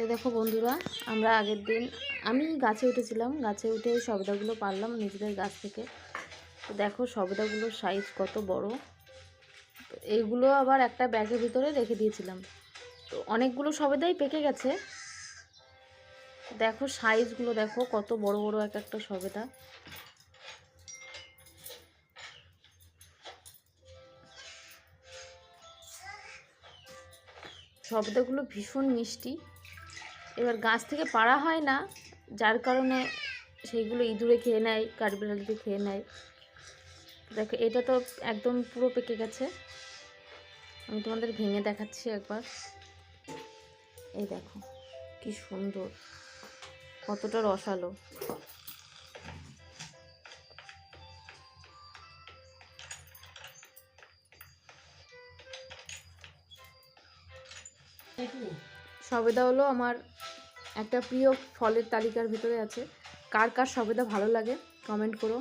এই দেখো বন্ধুরা, আমরা আগের দিন আমি গাছে উঠেছিলাম, গাছে উঠে সবেদাগুলো পারলাম নিজেদের গাছ থেকে। তো দেখো সবেদাগুলোর সাইজ কত বড়। তো এইগুলো আবার একটা ব্যাগের ভিতরে রেখে দিয়েছিলাম। তো অনেকগুলো সবেদাই পেকে গেছে। দেখো সাইজগুলো দেখো কত বড় বড় এক একটা সবেদা। সবেদাগুলো ভীষণ মিষ্টি। এবার গাছ থেকে পাড়া হয় না, যার কারণে সেইগুলো ইঁদুরে খেয়ে নেয়, কাঠবিড়ালিতে খেয়ে নেয়। দেখো এটা তো একদম পুরো পেকে গেছে। আমি তোমাদের ভেঙে দেখাচ্ছি একবার। এই দেখো কি সুন্দর, কতটা রসালো। সবেদা হলো আমার একটা প্রিয় ফলের তালিকার ভিতরে আছে। কার কার সবেদা ভালো লাগে কমেন্ট করো।